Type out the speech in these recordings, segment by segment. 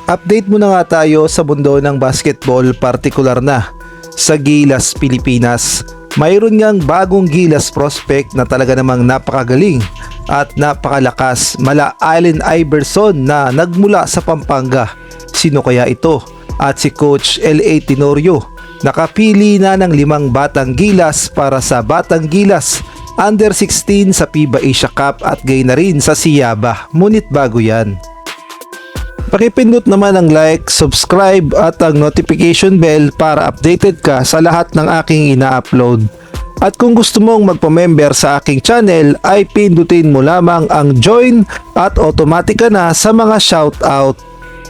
Update muna nga tayo sa mundo ng basketball, partikular na sa Gilas, Pilipinas. Mayroon ngang bagong Gilas prospect na talaga namang napakagaling at napakalakas, mala Allen Iverson na nagmula sa Pampanga. Sino kaya ito? At si Coach L.A. Tenorio nakapili na ng 5 batang Gilas para sa Batang Gilas Under 16 sa FIBA Asia Cup at gayon na rin sa Siaba. Ngunit bago yan, pakipindot naman ang like, subscribe at ang notification bell para updated ka sa lahat ng aking ina-upload. At kung gusto mong magpa-member sa aking channel ay pindutin mo lamang ang join at automatic ka na sa mga shoutout.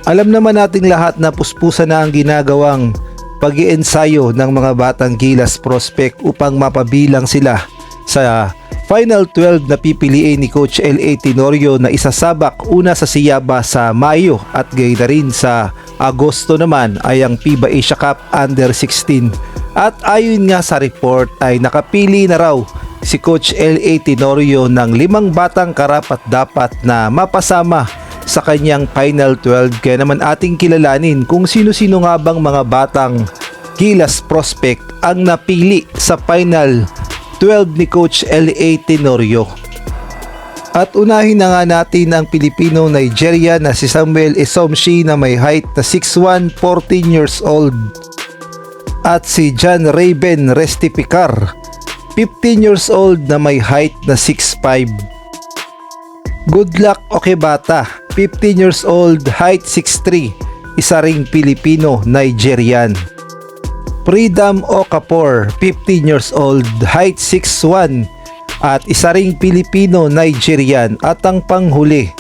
Alam naman nating lahat na puspusan na ang ginagawang pag-iensayo ng mga batang Gilas prospect upang mapabilang sila sa Final 12 na pipiliin ni Coach L.A. Tenorio na isasabak una sa Siaba sa Mayo at gayon na rin sa Agosto naman ay ang FIBA Asia Cup Under 16. At ayon nga sa report ay nakapili na raw si Coach L.A. Tenorio ng 5 batang karapat-dapat na mapasama sa kanyang Final 12. Kaya naman ating kilalanin kung sino-sino nga bang mga batang Gilas prospect ang napili sa Final 12 ni Coach L.A. Tenorio. At unahin na nga natin ang Pilipino-Nigeria na si Samuel Esomshi na may height na 6'1", 14 years old. At si John Raven Restipicar, 15 years old na may height na 6'5". Goodluck Okebata, 15 years old, height 6'3", isa ring Pilipino-Nigerian. Freedom Okafor, 15 years old, height 6'1", at isa ring Pilipino-Nigerian. At ang panghuli,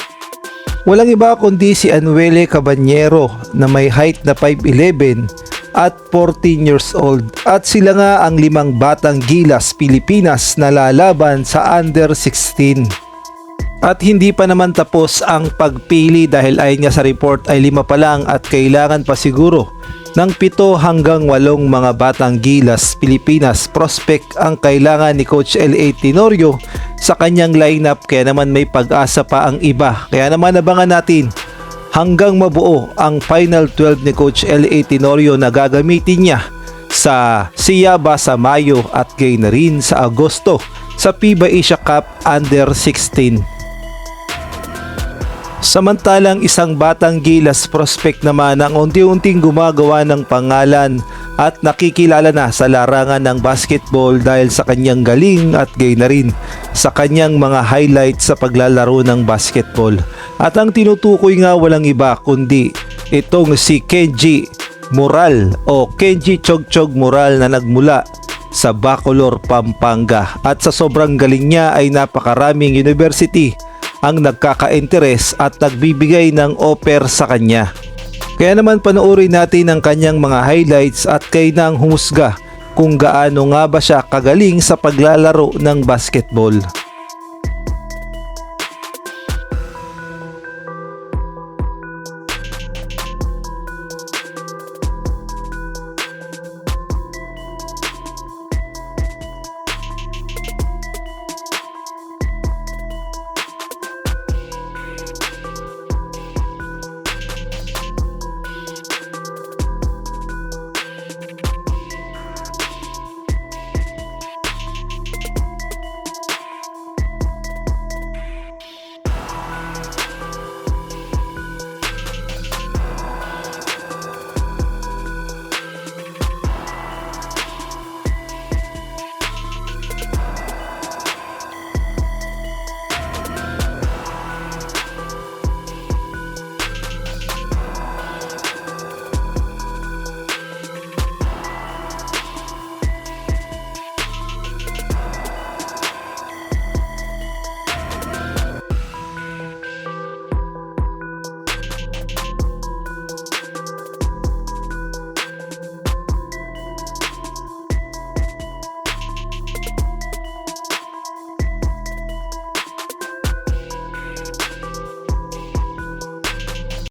walang iba kundi si Anuele Cabanyero na may height na 5'11" at 14 years old. At sila nga ang 5 batang Gilas Pilipinas na lalaban sa Under 16. At hindi pa naman tapos ang pagpili dahil ayon nga sa report ay 5 pa lang at kailangan pa siguro ng 7 hanggang 8 mga batang Gilas Pilipinas prospect ang kailangan ni Coach L.A. Tenorio sa kanyang lineup. Kaya naman may pag-asa pa ang iba. Kaya naman abangan natin hanggang mabuo ang Final 12 ni Coach L.A. Tenorio na gagamitin niya sa Siaba sa Mayo at gayon na rin sa Agosto sa FIBA Asia Cup Under 16. Samantalang isang batang Gilas prospect naman ang unti-unting gumagawa ng pangalan at nakikilala na sa larangan ng basketball dahil sa kanyang galing at gayon na rin sa kanyang mga highlights sa paglalaro ng basketball. At ang tinutukoy nga walang iba kundi itong si Kenji Moral o Kenji Chogchog Moral na nagmula sa Bacolor, Pampanga. At sa sobrang galing niya ay napakaraming university ang nagkaka-interes at nagbibigay ng offer sa kanya. Kaya naman panoorin natin ang kanyang mga highlights at kayo na ang humusga kung gaano nga ba siya kagaling sa paglalaro ng basketball.